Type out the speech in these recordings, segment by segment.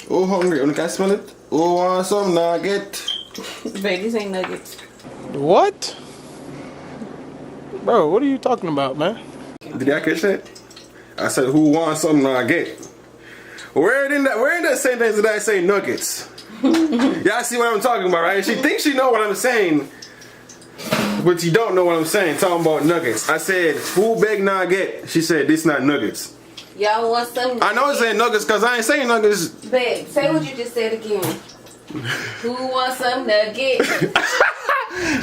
Oh, hungry. Can I smell it? Oh, want some nugget? Babe, these ain't nuggets. What? Bro, what are you talking about, man? Did I catch that? I said, who wants some nugget? Where in that sentence did I say nuggets? Y'all see what I'm talking about, right? She thinks she know what I'm saying, but you don't know what I'm saying. Talking about nuggets. I said, who beg nugget? She said, this not nuggets. Y'all want some nuggets? I know it's saying nuggets because I ain't saying nuggets. Babe, say what you just said again. Who wants some nuggets?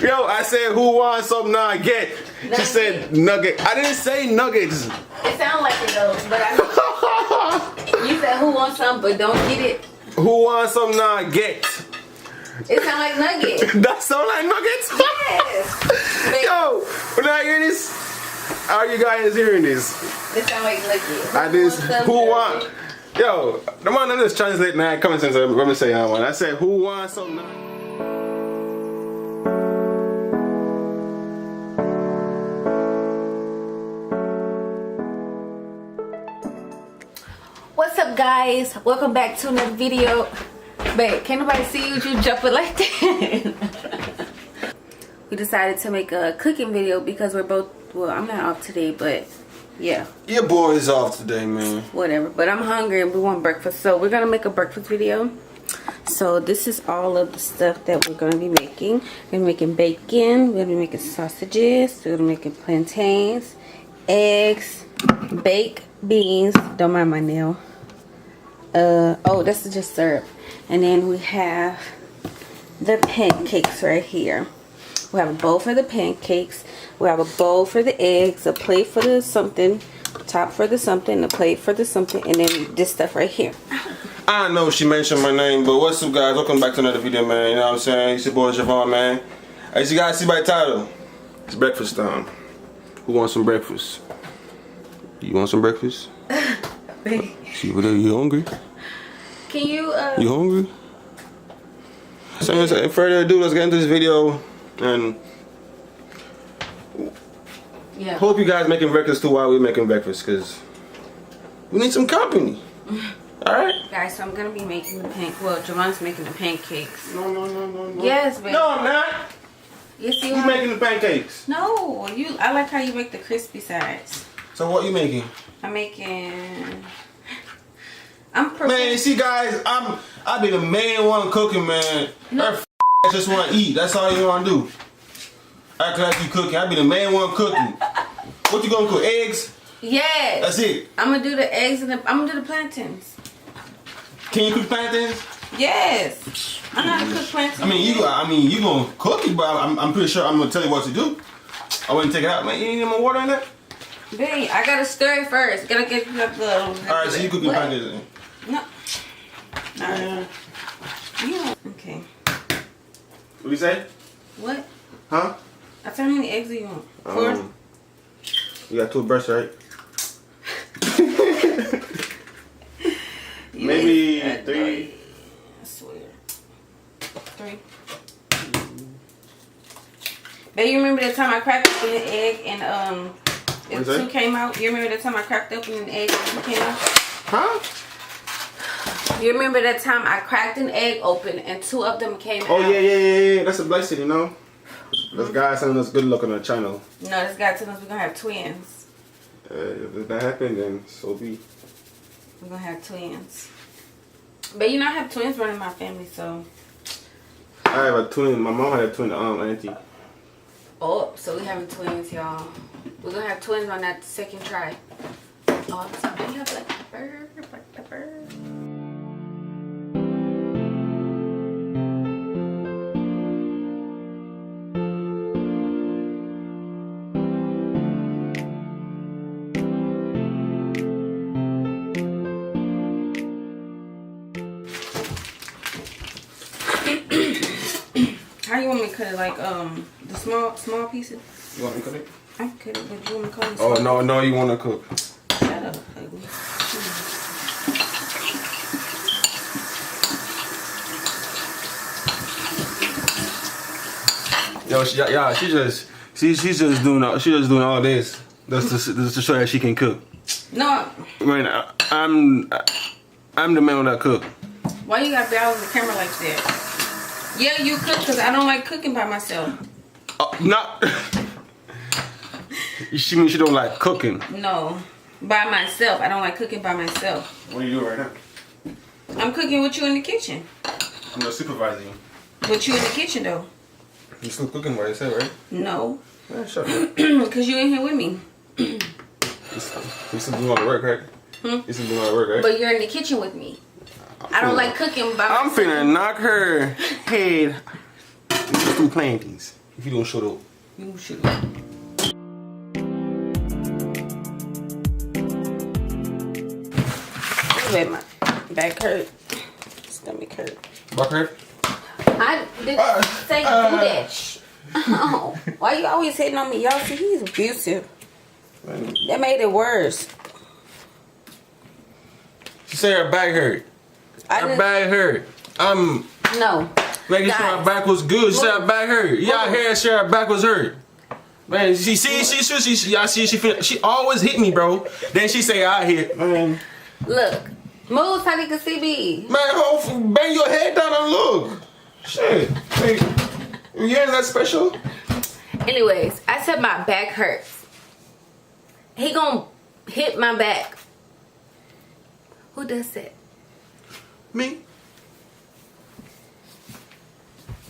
Yo, I said, who wants some nugget? She said nugget. I didn't say nuggets. It sounds like it though, but I know. You said who wants some, but don't get it. Who wants some nugget? It sounds like nuggets. That sound like nuggets? Yes. Yo, when I hear this, how you guys hearing this? It sounds like nuggets. I just, who want? Yo, the one that just translate now, coming since let me say one. I said, who wants some nugget? What's up, guys? Welcome back to another video. Babe, can't nobody see you jumping like that. We decided to make a cooking video because we're both, well, I'm not off today, but yeah. Your boy is off today, man. Whatever, but I'm hungry and we want breakfast, so we're gonna make a breakfast video. So this is all of the stuff that we're gonna be making. We're making bacon, we're gonna be making sausages, we're gonna be making plantains, eggs, baked beans, don't mind my nail. Oh, this is just syrup. And then we have the pancakes right here. We have a bowl for the pancakes, we have a bowl for the eggs, a plate for the something, top for the something, a plate for the something, and then this stuff right here. I know she mentioned my name, but what's up, guys? Welcome back to another video, man. You know what I'm saying? It's your boy Javon, man. As you guys see by the title, it's breakfast time. Who wants some breakfast? You want some breakfast? See what are you hungry? Can you You hungry? So without further ado, let's get into this video and yeah. hope you guys making breakfast too while we're making breakfast, because we need some company. Alright? Guys, so I'm gonna be making the Javon's making the pancakes. No. Yes, baby. No, I'm not. You see Who's making the pancakes? No, I like how you make the crispy sides. So what you making? I'm making. Man, you see, guys, I be the main one cooking, man. No. Her just want to eat. That's all you want to do. Act like you cooking. I be the main one cooking. What you gonna cook? Eggs? Yes. That's it. I'm gonna do the eggs and I'm gonna do the plantains. Can you cook plantains? Yes. I know how to cook plantains. I mean, you gonna cook it, but I'm pretty sure I'm gonna tell you what to do. I wouldn't take it out, man. You need more water in there? Babe, I gotta stir it first. Gotta get you up the. Alright, so you cooking pancakes then? No. Alright. Yeah. Okay. What you say? What? Huh? I said, how many eggs do you want? 4? You got 2 breasts, right? Maybe 3. I swear. 3. Babe, you remember that time I cracked open the egg and if 2 came out? You remember that time I cracked open an egg and 2 came out? Huh? You remember that time I cracked an egg open and 2 of them came out? Oh yeah. That's a blessing, you know. This guy sending us good luck on the channel. No, this guy told us we're gonna have twins. If that happened, then so be. We're gonna have twins. But you know I have twins running my family, so. I have a twin. My mom had a twin auntie. Oh, so we having twins, y'all. We're gonna have twins on that second try. Oh, so we have black pepper. How you want me to cut it? Like the small pieces? You want me to cook it? I can cut it, but you want me to cut it? Oh no, you want to cook? Shut up, baby. Yo, she's just doing all this just to show that she can cook. No. Right now, I'm the man that cook. Why you gotta be out on the camera like that? Yeah, you cook because I don't like cooking by myself. Not. She means she don't like cooking. No, by myself. I don't like cooking by myself. What are you doing right now? I'm cooking with you in the kitchen. I'm not supervising you. With you in the kitchen though. You still cooking by yourself, right? No. Man, shut up. Because you in here with me. You still doing all the work, right? You still doing all the work, right? But you're in the kitchen with me. I don't like cooking by I'm myself. finna knock her head with some plantings. If you don't shut up. You should. Wait, my back hurt. Stomach hurt. Back hurt? I didn't say do that. Oh, why you always hitting on me? Y'all see, he's abusive. That made it worse. She said her back hurt. Her back hurt. I'm No. making sure her back was good. She said her back hurt. Y'all hear her say her back was hurt. Man, she always hit me, bro. Then she say I hit. Man. Look. Move so they can see me. Man, bang your head down and look. Shit. Hey, you ain't that special? Anyways, I said my back hurts. He gonna hit my back. Who does that? Me?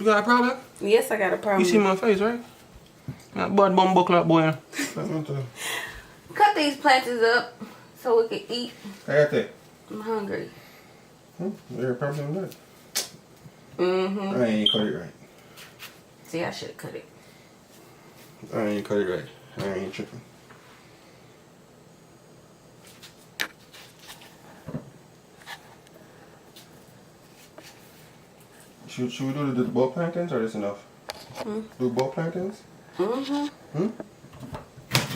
You got a problem? Yes, I got a problem. You see my face, right? That boy, bum buckle up, boy. Cut these plantains up so we can eat. I got that. I'm hungry. There a problem with that? Mm-hmm. I ain't cut it right. See, I should have cut it. I ain't cut it right. I ain't tripping. Should we do the ball plantains or is this enough? Do ball plantains?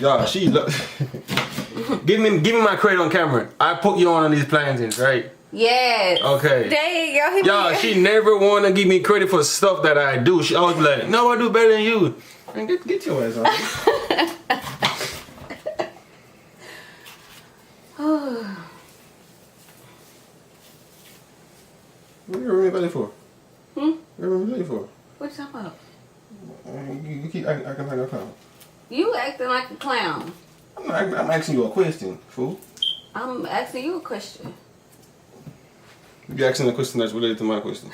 Yeah, she look. give me my credit on camera. I put you on these plantains, right? Yes. Okay. Dang, y'all, she never wanna give me credit for stuff that I do. She always be like, no, I do better than you. Man, get your ass on. What are you remembering belly for? What are you remembering belly for? What you talking about? You keep acting like a clown. You acting like a clown. I'm asking you a question, fool. I'm asking you a question. You be asking a question that's related to my question.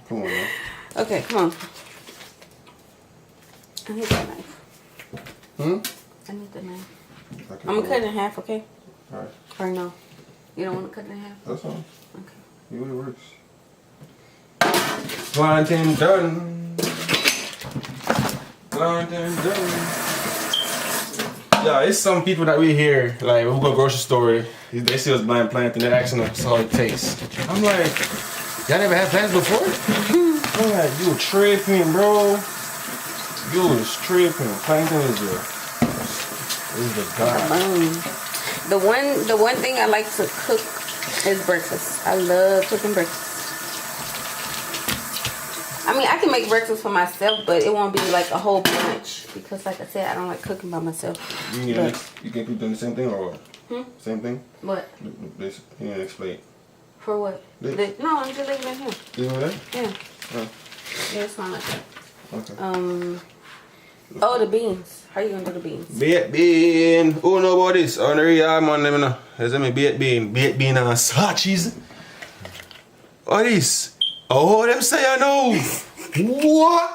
Come on, man. Okay, come on. I need that knife. I need the knife. I'm gonna cut it in half, okay? Alright. Or no? You don't want to cut it in half? That's all. Okay. See what it works. Plantain done. Plantain done. Yeah, it's some people that we hear, like, we go grocery store, they see us buying plantain, they're asking us how it tastes. I'm like, y'all never had plantains before? I'm like, you tripping, bro. You was tripping. Plantain is the god. The one thing I like to cook is breakfast. I love cooking breakfast. I mean, I can make breakfast for myself, but it won't be like a whole bunch because, like I said, I don't like cooking by myself. You can keep doing the same thing or what? Same thing? What? This, you need to explain. For what? No, I'm just leaving it here. You know that? Yeah. Oh. Yeah, it's not like that. Okay. Oh, the beans. How you gonna do the beans? Baked bean. Who know about this? On the real man, let me know. Is it me baked bean and sausages? What is? Oh, them say I know. What?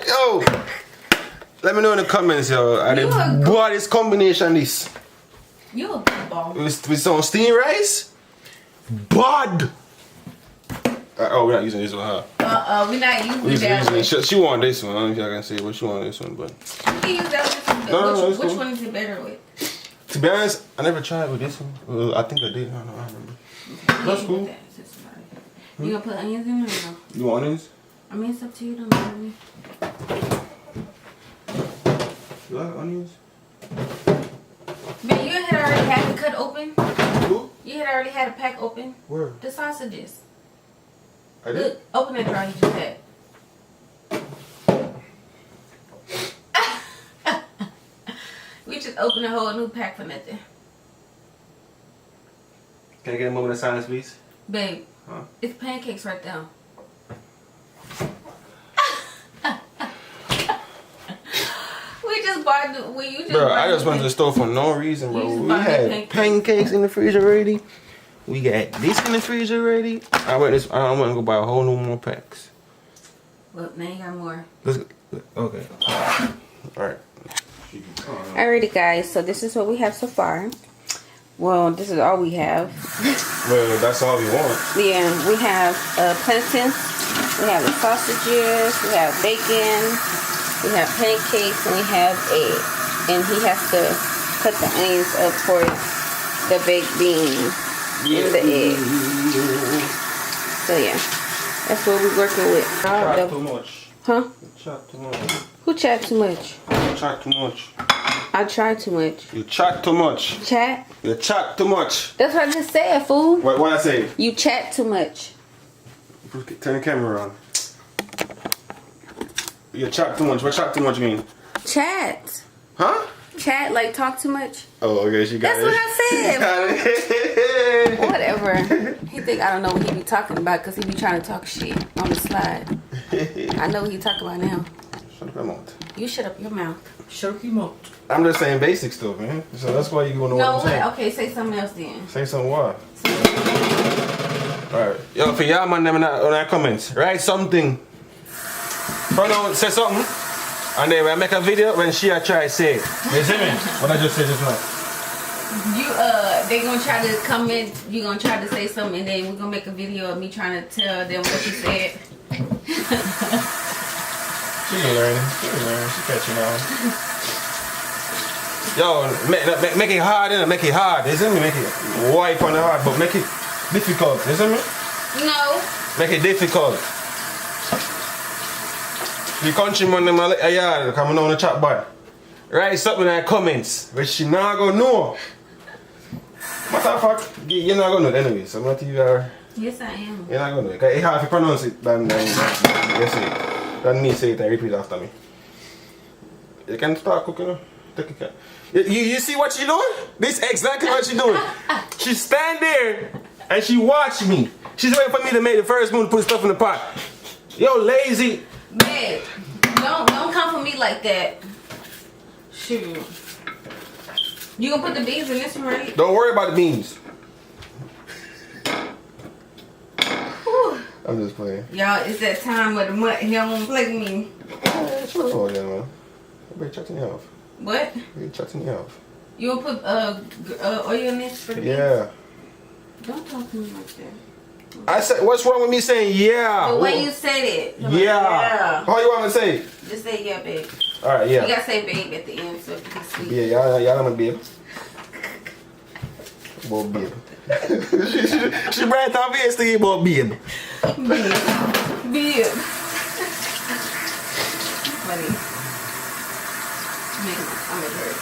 Yo, let me know in the comments, yo. What is combination this? You a good ball. With some steamed rice? Bud. Oh, we're not using this one, huh? We're not using that one. She want this one. I don't know if y'all can see, but she want this one. But You can use that one. No, Which one is it better with? to be honest, I never tried with this one. Well, I think I did. I don't know. I remember. That's cool. You gonna put onions in there or no? You want onions? I mean, it's up to you. Don't matter to me. You like onions? Man, you had already had the cut open? Who? You had already had a pack open? Where? The sausages. I did? Look, open that drawer you just had. We just opened a whole new pack for nothing. Can I get a moment of silence, please? Babe, huh? It's pancakes right there. We just bought the. We you just. Bro, I just went to the store for no reason, bro. You We just had pancakes in the freezer already. We got this in the freezer already. I went to go buy a whole new more packs. Well, now you got more. Let's go. Okay. Alright. Alrighty, guys. So this is what we have so far. Well, this is all we have. Well, that's all we want. Yeah, we have plantains, we have the sausages, we have bacon, we have pancakes, and we have egg. And he has to cut the onions up for the baked beans and the egg. So yeah, that's what we're working with. Chat too much. Huh? Chat too much. Who chat too much? Chat too much. I try too much. You chat too much. Chat? You chat too much. That's what I just said, fool. What I say? You chat too much. Turn the camera on. You chat too much. What chat too much mean? Chat. Huh? Chat, like talk too much. Oh, okay, she got That's what I said. She got it. Whatever. He think I don't know what he be talking about because he be trying to talk shit on the slide. I know what he talking about now. Shut up your mouth. You shut up your mouth. Shut up your mouth. I'm just saying basic stuff, man. So that's why you gonna know what I'm saying. Okay, say something else then. Say something what? Alright. Yo, for y'all man them in the comments, write something. Pronoun, say something. And then when I make a video, when she try to say it. You see me? What I just said just now. They gonna try to comment, you gonna try to say something, and then we're gonna make a video of me trying to tell them what you said. She learning. She catching on. Yo, make it hard, innit? Make it hard. You see me? Make it wipe on the hard, but make it difficult. You see me? No. Make it difficult. The countryman them a yard coming on the chat bar. Write something in the comments, which she not gonna know. Matter of fact, you're not gonna know it anyway. So I'm not even. Yes, I am. You're not gonna know it. Cause it's hard to pronounce it than you say it. Than me say it and repeat after me. You can start cooking. Take a cat. You see what she doing? This is exactly what she doing. She stand there and she watch me. She's waiting for me to make the first move to put stuff in the pot. Yo, lazy. Babe, don't come for me like that. Shoot. You gonna put the beans in this one, right? Don't worry about the beans. Whew. I'm just playing. Y'all, it's that time where the mud, he don't wanna play with me. Oh yeah, man. Everybody chatting you off. What? Everybody chatting you off. You gonna put oil in this for the beans? Yeah. Don't talk to me like that. I said, what's wrong with me saying yeah? The way you said it. Yeah. Yeah. How you want me to say it? Just say yeah, babe. Alright, yeah. You gotta say babe at the end so it can be sweet. Yeah, y'all know my babe. Well, babe. she brought up here to about babe. Babe. Funny. I'm at hurt.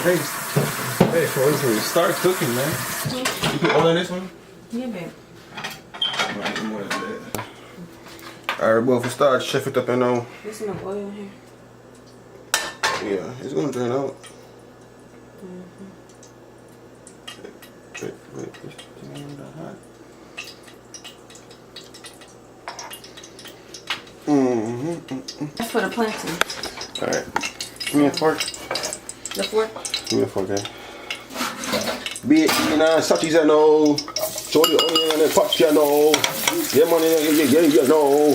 Hey, for this start cooking, man. You put oil in this one? Yeah, babe. Alright, well, if we start, chef it up, you know. There's enough oil in here. Yeah, it's gonna drain out. That's for the plantain. Alright. Give me a fork. The fork? Give me a fork, yeah. Be it, you know, such as I know. Show the onion and the pot, you know. Yeah, money, you know.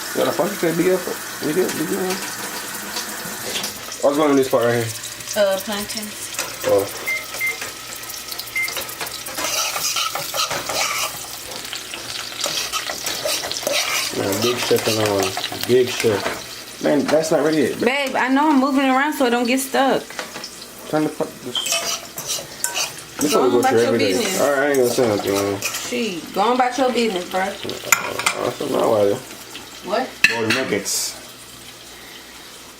You got a fork? Okay, be careful. Be good. What's going on in this part right here? Plantain. Oh. Man, big chef and all. Big chef. Man, that's not ready yet. Babe, I know I'm moving around so it don't get stuck. Turn the pot. This Go one on go about through your everything. business. Alright, I ain't gonna say nothing, man. She, go on about your business, bro. That's not why. What? Or nuggets.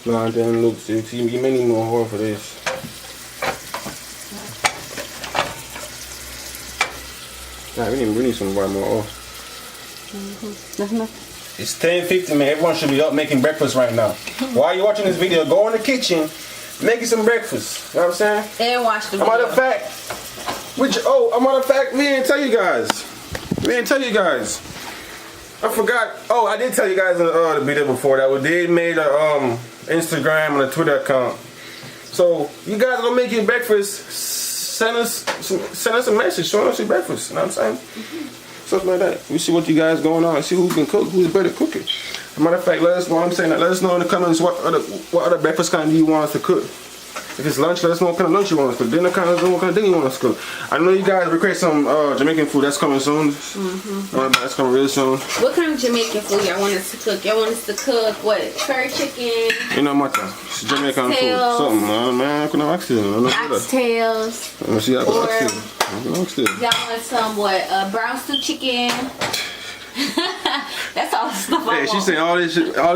Plantain looks. You see, you may need more horror for this. Nah, we need some more oil. That's enough. It's 10:50, man. Everyone should be up making breakfast right now. While you're watching this video, go in the kitchen make you some breakfast. You know what I'm saying? And watch the A matter of video. fact, we didn't tell you guys. I forgot. Oh, I did tell you guys in the video before that we did made a Instagram and a Twitter account. So you guys gonna make your breakfast. Send us a message showing us your breakfast. You know what I'm saying? Stuff like that. We see what you guys going on. See who can cook. Who's better cooking. As a matter of fact, let us know in the comments what other breakfast kind do you want us to cook. If it's lunch, let us know what kind of lunch you want us to cook. Dinner, what kind of dinner you want us to cook. I know you guys request some Jamaican food. That's coming soon. That's coming really soon. What kind of Jamaican food y'all want us to cook? Y'all want us to cook what? Curry chicken? You know what? It's Jamaican food. Something, man. I couldn't ask you. Oxtails. See, I Or oxtails. y'all want some what? Brown stew chicken? That's all the stuff I Hey, want. she's saying all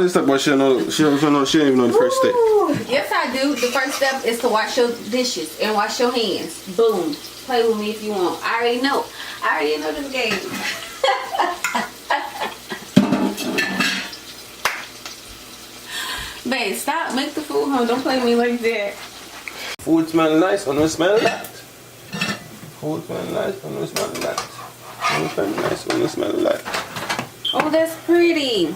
this stuff, but she don't even know the first step. Yes, I do. The first step is to wash your dishes and wash your hands. Boom. Play with me if you want. I already know this game. Babe, stop. Make the food home. Don't play with me like that. Food smell nice when you smell that. Food smell nice when you smell that. Food smell nice when you smell that. Oh, that's pretty.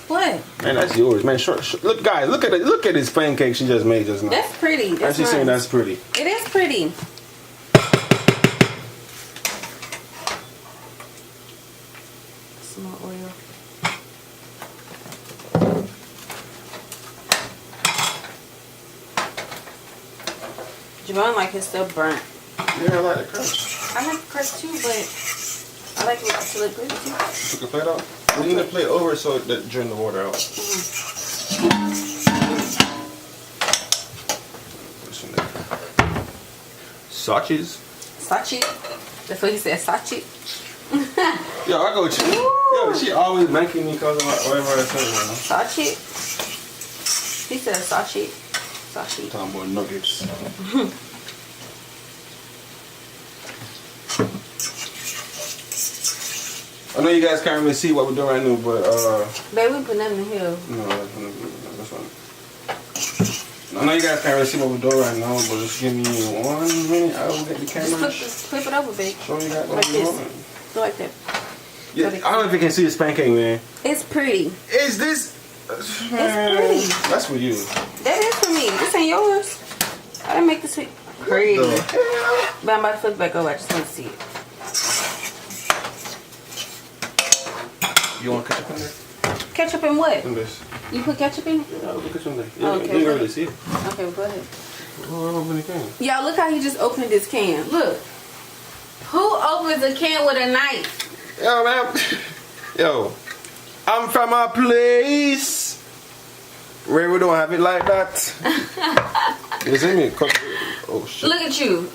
What? Man, that's yours, man. Look, guys, look at this pancake she just made just now. That's pretty. That's She's saying that's pretty. It is pretty. Some more oil. Javon like his stuff burnt. Yeah, I like the crust. I like the crust too, but I like it to look good too. Took the plate off. We need to plate over so that drain the water out. Sausage. Sachi. That's what he said, sachi. Yo, I go with you. Yo, she always making me cause of whatever I say, man. Sachi. He said sachi. Sachi. Talking about nuggets. I know you guys can't really see what we're doing right now, but Baby, we put nothing in here. no, that's fine. I know you guys can't really see what we're doing right now, but just give me 1 minute. I will get the camera. Just flip it over, babe. Show you guys what Like we're this. doing. Go like that. Yeah, I don't know if you can see this pancake, man. It's pretty. Is this? pretty. That's for you. That is for me. This ain't yours. I didn't make this pretty. The hell? But I'm about to flip it back over. I just want to see it. You want ketchup in there? Ketchup in what? In this. You put ketchup in it? Yeah, I'll put ketchup in there. Oh, okay. You can really see it. Okay, well, go ahead. Oh, open the can. Y'all, look how he just opened this can. Look. Who opens a can with a knife? Yo, man. Yo, I'm from a place where we don't have it like that. You see me? Cut. Oh shit. Look at you.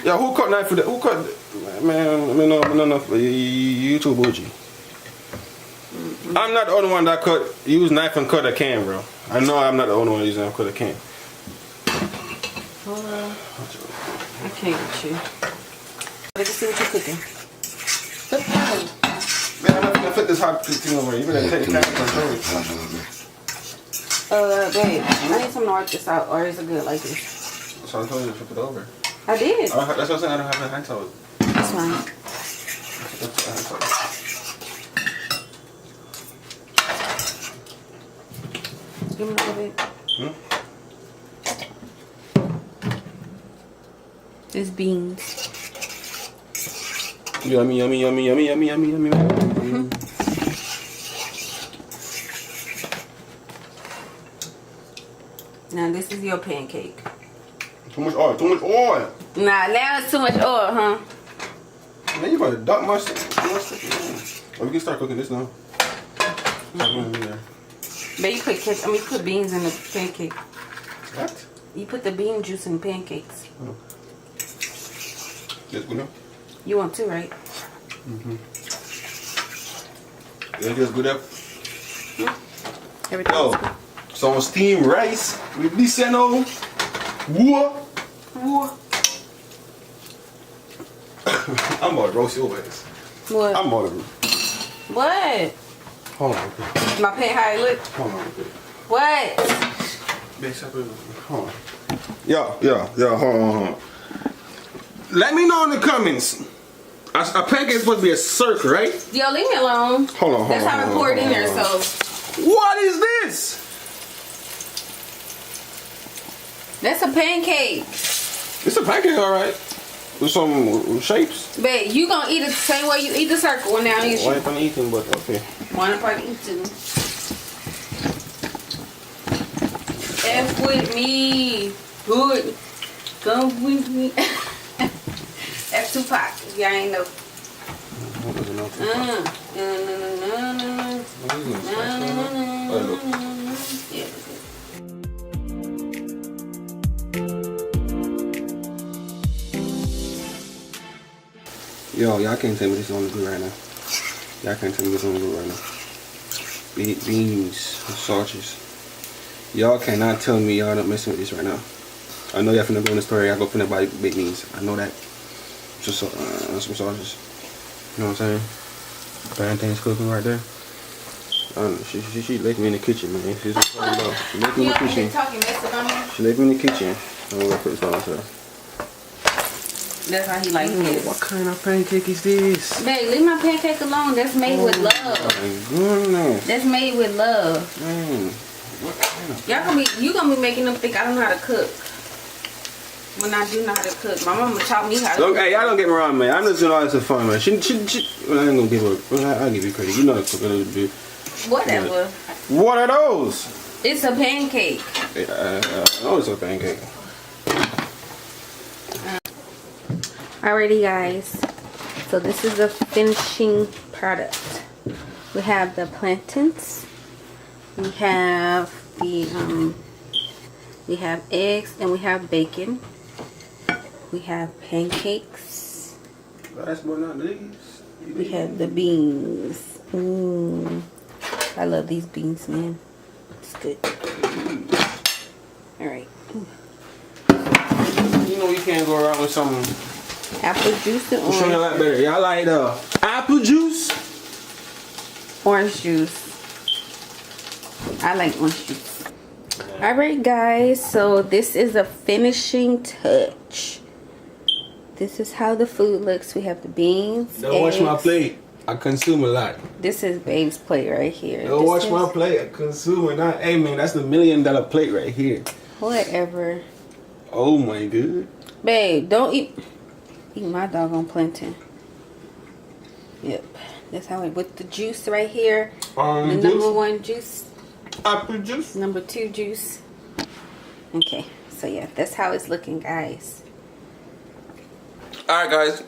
Yo, who cut knife for that? Who cut? Man, no, YouTube OG. I'm not the only one that use knife and cut a can, bro. I know I'm not the only one using cut a can. Hold on. I can't get you. Let me see what you're cooking. Flip it over. Man, I'm not gonna flip this hot thing over. You better take the camera control. Babe, I need some to work this out, or is it good like this? So I told you to flip it over. I did. That's what I'm saying. I don't have a hand towel. That's fine. Give me a little bit. It's beans. Yummy. Now this is your pancake. Too much oil. Nah, now it's too much oil, huh? Man, you about to duck my stuff. Oh, we can start cooking this now. But you put beans in the pancake. What? You put the bean juice in pancakes. Oh. Just good now? You want to, right? Yeah, just good up. Everything. Yo, some steamed rice with this, you know. Whoa. I'm about to roast your ass. What? I'm about to. What? Hold on. My pan, how it look? Hold on. What? Hold on. Yo, hold on. Let me know in the comments. A pancake is supposed to be a circle, right? Yo, leave me alone. Hold on. That's how I pour it in there, so. What is this? That's a pancake. It's a pancake, alright. With some shapes. Babe, you gonna eat it the same way you eat the circle one now. One upon eating, but okay. One upon eating. F with me. Good. Come with me. That's Tupac. If y'all ain't know. Yeah. Yo, y'all can't tell me this is on the grill right now. Y'all can't tell me this is on the grill right now. Beans, sausages. Y'all cannot tell me y'all not messing with this right now. I know y'all finna go in the store. Y'all go finna buy baked beans. I know that. Just some sausages. You know what I'm saying? Plantain's cooking right there. She left me in the kitchen, man. She's what I'm talking about. She left me in the kitchen. She left me in the kitchen. I'm gonna put this on myself. That's how he likes it. What kind of pancake is this? Babe, leave my pancake alone. That's made with love. My goodness. That's made with love. Man. What kind of You gonna be making them think I don't know how to cook. When I do know how to cook. My mama taught me how to cook. Hey, y'all don't get me wrong, man. I'm just doing all this for fun, man. Well, I ain't gonna give her. I'll give you credit. You know how to cook a little bit. Whatever. What are those? It's a pancake. I know it's a pancake. Alrighty, guys. So this is the finishing product. We have the plantains. We have the we have eggs and we have bacon. We have pancakes. Last but not least, we have the beans. I love these beans, man. It's good. Alright. You know you can't go around with some apple juice and orange. Show you a lot better. Y'all like apple juice? Orange juice. I like orange juice. Alright, guys. So this is a finishing touch. This is how the food looks. We have the beans. Don't watch my plate. I consume a lot. This is Babe's plate right here. Don't watch my plate. I consume a lot. Hey, man, that's the $1 million plate right here. Whatever. Oh, my God. Babe, don't eat my doggone plantain. Yep. That's how it, with the juice right here. The number 1 juice. Apple juice. Number 2 juice. Okay. So, yeah, that's how it's looking, guys. Alright, guys.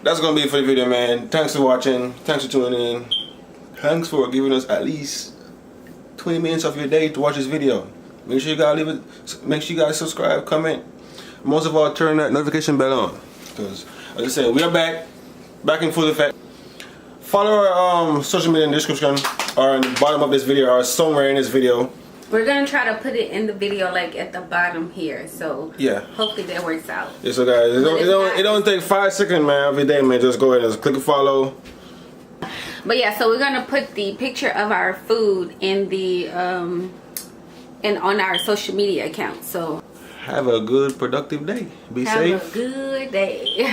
That's going to be it for the video, man. Thanks for watching. Thanks for tuning in. Thanks for giving us at least 20 minutes of your day to watch this video. Make sure you guys leave it. Make sure you guys subscribe, comment. Most of all, turn that notification bell on. Because, like I said, we are back in full effect. Follow our social media in the description or in the bottom of this video or somewhere in this video. We're gonna try to put it in the video like at the bottom here, so yeah, hopefully that works out. Yeah, so guys, it don't take 5 seconds, man, every day, man. Just go ahead and just click and follow. But yeah, so we're gonna put the picture of our food in the and on our social media account. So have a good productive day. Be safe. Have a good day.